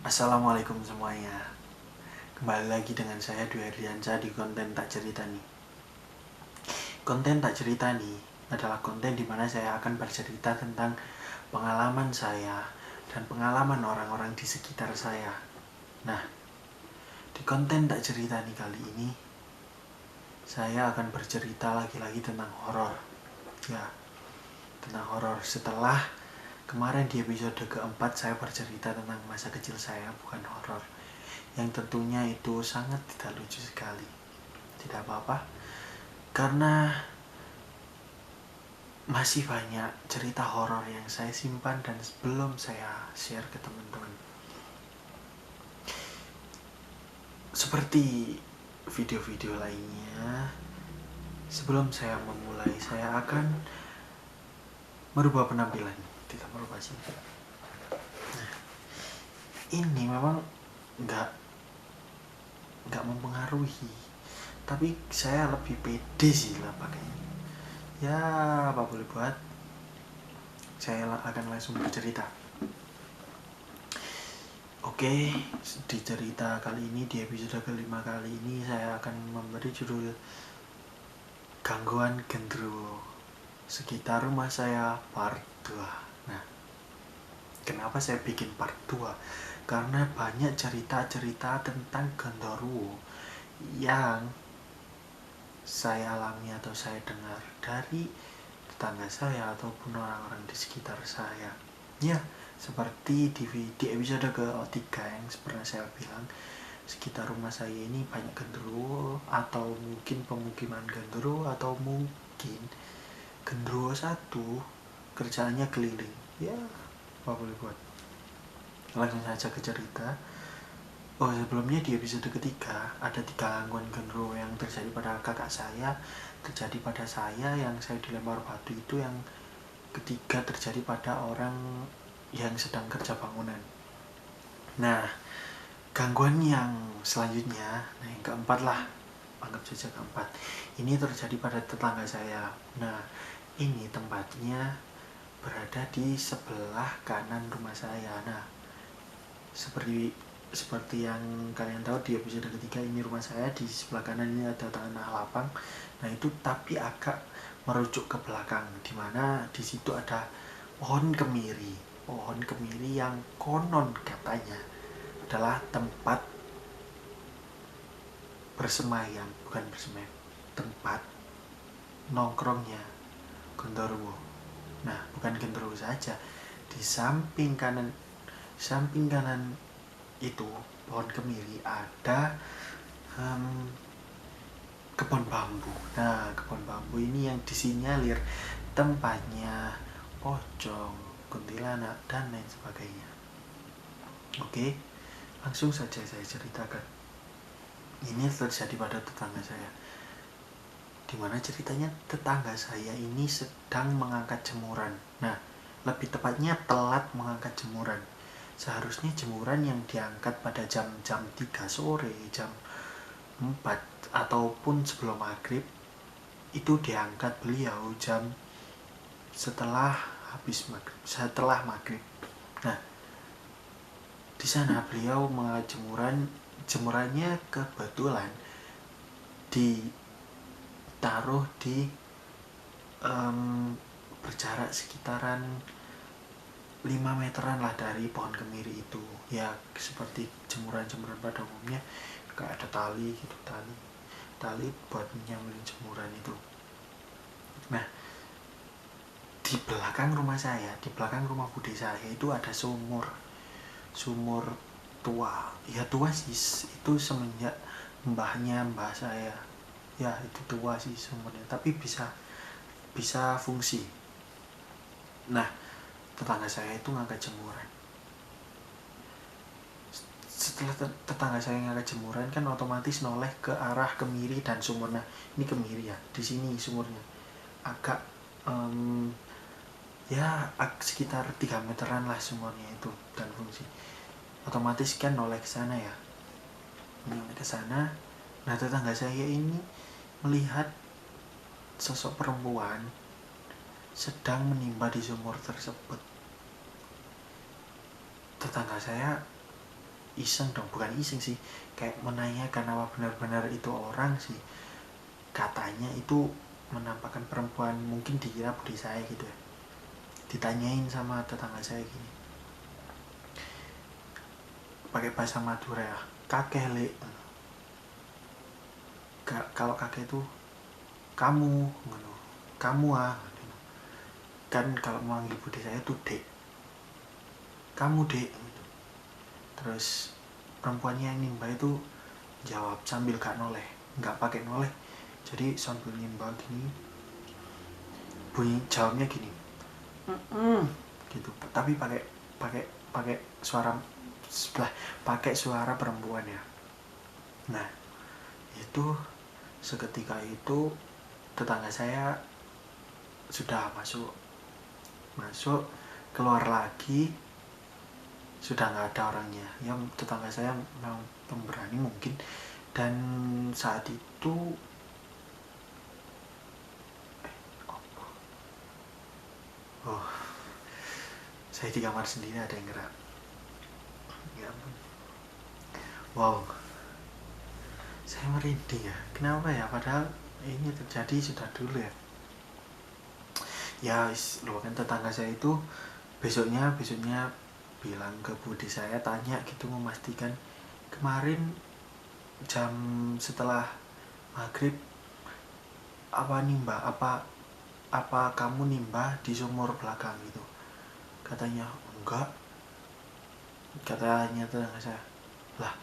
Assalamualaikum semuanya. Kembali lagi dengan saya Dwi Ardiansyah di konten Tak Cerita nih. Konten Tak Cerita nih adalah konten di mana saya akan bercerita tentang pengalaman saya dan pengalaman orang-orang di sekitar saya. Nah, di konten Tak Cerita nih kali ini saya akan bercerita lagi-lagi tentang horor. Ya, tentang horor. Setelah kemarin di episode keempat saya bercerita tentang masa kecil saya, bukan horor, yang tentunya itu sangat tidak lucu sekali. Tidak apa-apa, karena masih banyak cerita horor yang saya simpan dan belum saya share ke teman-teman. Seperti video-video lainnya, sebelum saya memulai, saya akan merubah penampilan. Tidak merubah sih. Nah, ini memang nggak mempengaruhi, tapi saya lebih pede sih lah pakai ini. Ya, apa boleh buat. Saya akan langsung bercerita. Oke, di cerita kali ini, di episode kelima kali ini, saya akan memberi judul Gangguan Genderuwo Sekitar Rumah Saya Part 2. Nah, kenapa saya bikin part 2? Karena banyak cerita-cerita tentang genderuwo yang saya alami atau saya dengar dari tetangga saya ataupun orang-orang di sekitar saya. Ya, seperti di episode ke-3 yang pernah saya bilang, sekitar rumah saya ini banyak genderuwo, atau mungkin pemukiman genderuwo, atau mungkin genderuwo satu kerjaannya keliling. Ya, apa boleh buat. Langsung saja ke cerita. Oh, sebelumnya di episode ketiga ada 3 gangguan genderuwo yang terjadi pada kakak saya, terjadi pada saya yang saya dilempar batu itu, yang ketiga terjadi pada orang yang sedang kerja bangunan. Nah, gangguan yang selanjutnya, yang keempat lah, anggap saja keempat, ini terjadi pada tetangga saya. Nah, ini tempatnya berada di sebelah kanan rumah saya. Nah, seperti yang kalian tahu di episode ketiga, ini rumah saya, di sebelah kanan ini ada tanah lapang. Nah, itu tapi agak merujuk ke belakang, dimana di situ ada pohon kemiri yang konon katanya adalah tempat bersemayam, bukan bersemayam, tempat nongkrongnya genderuwo. Nah, bukan genderuwo saja, di samping kanan itu pohon kemiri ada kebun bambu. Nah, kebun bambu ini yang disinyalir tempatnya pocong, kuntilanak, dan lain sebagainya. Oke, langsung saja saya ceritakan. Ini terjadi pada tetangga saya, dimana ceritanya tetangga saya ini sedang mengangkat jemuran. Nah, lebih tepatnya telat mengangkat jemuran. Seharusnya jemuran yang diangkat pada jam 3 sore, jam 4, ataupun sebelum maghrib, itu diangkat beliau jam setelah maghrib. Nah, di sana beliau mengangkat jemurannya kebetulan ditaruh di berjarak sekitaran 5 meteran lah dari pohon kemiri itu. Ya, seperti jemuran-jemuran pada umumnya, kayak ada tali gitu, tali buat nyambungin jemuran itu. Nah, di belakang rumah saya, di belakang rumah bude saya itu ada sumur tua. Ya, tua sih, itu semenjak mbah saya. Ya, itu tua sih sumurnya, tapi bisa fungsi. Nah, tetangga saya itu ngangkat jemuran. Setelah tetangga saya ngangkat jemuran, kan otomatis noleh ke arah kemiri dan sumur. Nah, ini kemiri ya, di sini sumurnya agak sekitar 3 meteran lah sumurnya itu, dan fungsi otomatis kan noleh ke sana ya, noleh ke sana. Nah, tetangga saya ini melihat sosok perempuan sedang menimba di sumur tersebut. Tetangga saya iseng dong, bukan iseng sih, kayak menanyakan apa benar-benar itu orang sih. Katanya itu menampakkan perempuan, mungkin dikira budi saya gitu ya. Ditanyain sama tetangga saya gini, pakai bahasa Madura ya, kakek le, kalau kakek itu kamu, kamu kan kalau memanggil budi saya tuh dek, kamu dek. Terus perempuannya yang nimba itu jawab sambil gak noleh, nggak pakai noleh, jadi sambil nimba gini, bunyi jawabnya gini, gitu, tapi pakai suara pakai suara perempuan ya. Nah itu seketika itu tetangga saya sudah masuk keluar lagi, sudah nggak ada orangnya ya. Tetangga saya memang pemberani mungkin, dan saat itu saya di kamar sendiri ada yang gerak. Ya ampun, wow, saya merinding ya. Kenapa ya, padahal ini terjadi sudah dulu ya. Ya loh, kan tetangga saya itu besoknya bilang ke budi saya, tanya gitu, memastikan kemarin jam setelah maghrib apa kamu nimba di sumur belakang gitu. Katanya enggak, katanya tetangga saya. Lah,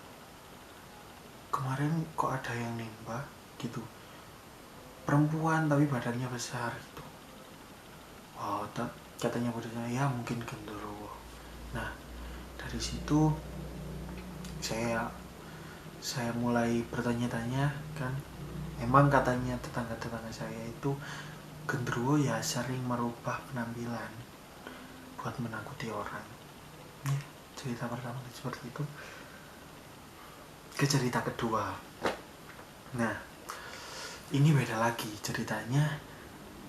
kemarin kok ada yang nimba gitu, perempuan tapi badannya besar gitu. Wow, katanya budi saya, ya mungkin genderuwo. Nah dari situ saya mulai bertanya-tanya kan. Emang katanya tetangga saya itu genderuwo ya sering merubah penampilan buat menakuti orang ya. Cerita pertama seperti itu. Ke cerita kedua, nah ini beda lagi ceritanya,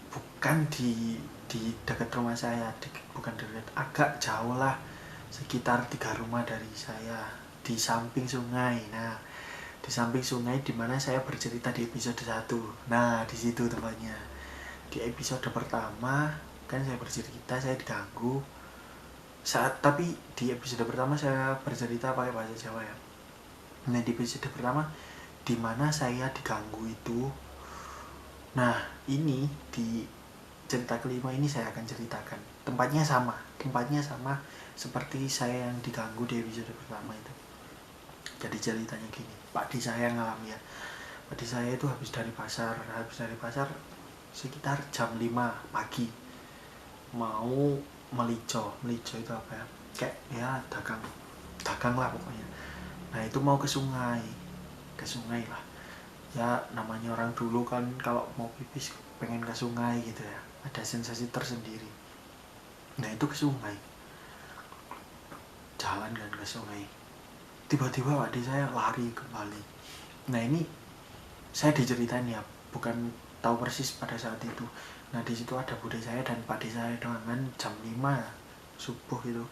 bukan di dekat rumah saya, bukan dekat, agak jauh lah, sekitar 3 rumah dari saya, di samping sungai. Nah di samping sungai dimana saya bercerita di episode 1. Nah di situ tempatnya. Di episode pertama kan saya bercerita saya diganggu tapi di episode pertama saya bercerita pakai bahasa Jawa ya. Nah di episode pertama dimana saya diganggu itu, nah ini di cerita kelima ini saya akan ceritakan tempatnya sama seperti saya yang diganggu di episode pertama itu. Jadi ceritanya gini, Pakde saya ngalami ya. Pakde saya itu habis dari pasar sekitar jam 5 pagi, mau melico itu apa ya, kayak ya dagang lah pokoknya. Nah itu mau ke sungai lah ya, namanya orang dulu kan kalau mau pipis pengen ke sungai gitu ya, ada sensasi tersendiri. Nah itu ke sungai, jalan kan ke sungai, tiba-tiba pakde saya lari kembali. Nah ini saya diceritain ya, bukan tahu persis pada saat itu. Nah di situ ada bude saya dan pakde saya doang kan, jam 5 subuh itu.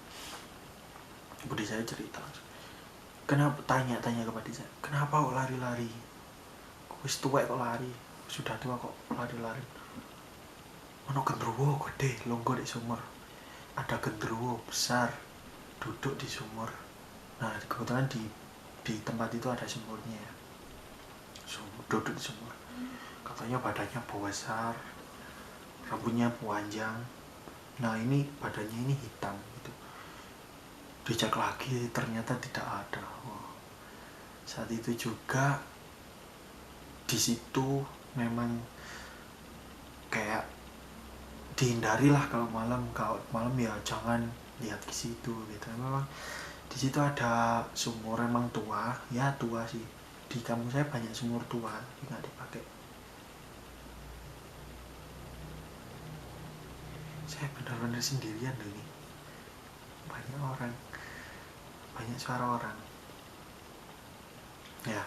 Bude saya cerita, kenapa, tanya ke pakde saya, kenapa kok lari-lari, wis tuwek kok lari, sudah tua kok lari-lari. Ono genderuwo gede longgo di sumur, ada genderuwo besar duduk di sumur. Nah kebetulan di tempat itu ada sumurnya ya, duduk di sumur. Katanya badannya besar, rambutnya panjang. Nah ini badannya ini hitam gitu. Dicek lagi ternyata tidak ada. Saat itu juga di situ memang kayak dihindari lah kalau malam ya jangan lihat ke situ gitu. Memang di situ ada sumur emang tua sih. Di kampung saya banyak sumur tua tapi nggak dipakai. Saya benar-benar sendirian loh ini, banyak suara orang ya.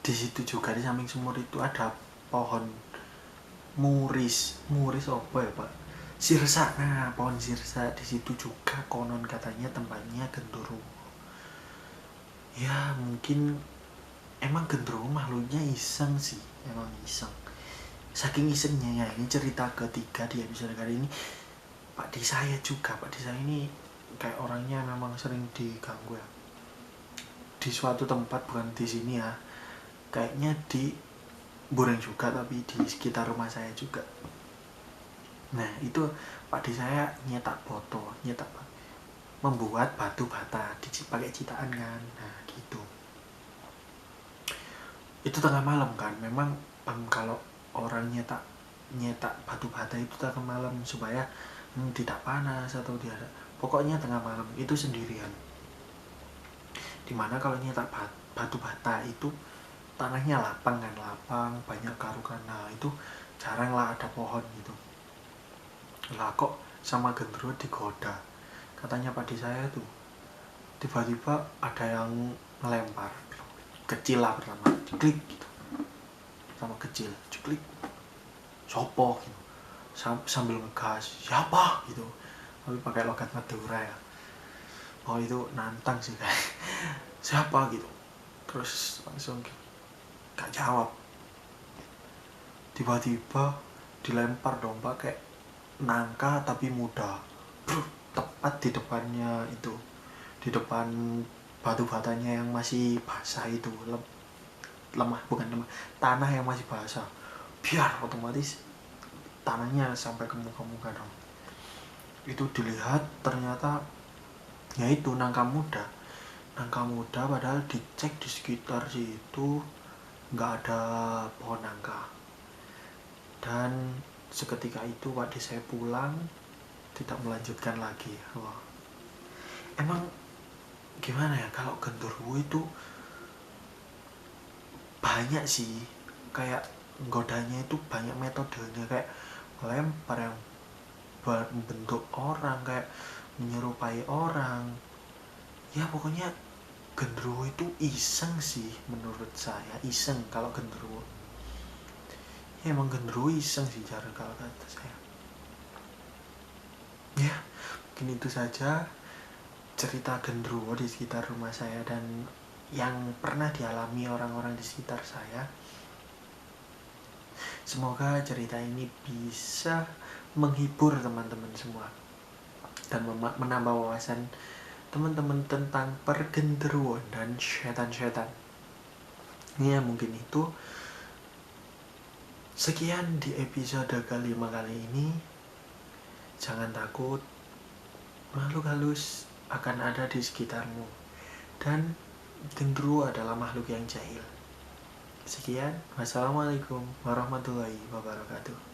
Di situ juga di samping sumur itu ada pohon muris apa ya Pak, Sirsa. Nah, pohon sirsa di situ juga konon katanya tempatnya genderuwo. Ya mungkin emang genderuwo makhluknya iseng sih, emang iseng. Saking isengnya ya, ini cerita ketiga di episode kali ini. Pak D saya juga, Pak D saya ini kayak orangnya memang sering diganggu ya. Di suatu tempat, bukan di sini ya, kayaknya di Bureng juga, tapi di sekitar rumah saya juga. Nah itu Pak D saya membuat batu bata pakai citaan kan. Nah gitu, itu tengah malam kan. Memang kalau orang nyetak batu bata itu tengah malam supaya tidak panas atau tidak, pokoknya tengah malam itu sendirian. Dimana kalau nyetak batu bata itu tanahnya lapang kan, lapang, banyak karukan. Nah itu jarang lah ada pohon gitu. Lah kok sama genderuwo digoda, katanya padi saya tuh tiba-tiba ada yang melempar kecil lah, pertama ceklik gitu, sama kecil ceklik, sopo gitu, sambil ngegas siapa gitu, tapi pakai logat Madura ya. Oh itu nantang sih kayak siapa gitu, terus langsung gak jawab, tiba-tiba dilempar dong pakai nangka tapi muda, tepat di depannya itu, di depan batu batanya yang masih basah itu, bukan lemah, tanah yang masih basah, biar otomatis tanahnya sampai ke muka-muka dong. Itu dilihat ternyata ya itu nangka muda, padahal dicek di sekitar situ nggak ada pohon nangka. Dan seketika itu waktu saya pulang tidak melanjutkan lagi. Wah, emang gimana ya, kalau genderuwo itu banyak sih, kayak godanya itu banyak metodenya, kayak melempar yang bentuk orang, kayak menyerupai orang. Ya pokoknya genderuwo itu iseng sih, menurut saya iseng kalau genderuwo. Ya emang genderuwo iseng sih cara kalau kata saya. Ya mungkin itu saja cerita genderuwo di sekitar rumah saya dan yang pernah dialami orang-orang di sekitar saya. Semoga cerita ini bisa menghibur teman-teman semua dan menambah wawasan teman-teman tentang pergenderuwoan dan setan-setan. Ya mungkin itu. Sekian di episode kelima kali ini. Jangan takut, makhluk halus akan ada di sekitarmu, dan genderuwo adalah makhluk yang jahil. Sekian, wassalamualaikum warahmatullahi wabarakatuh.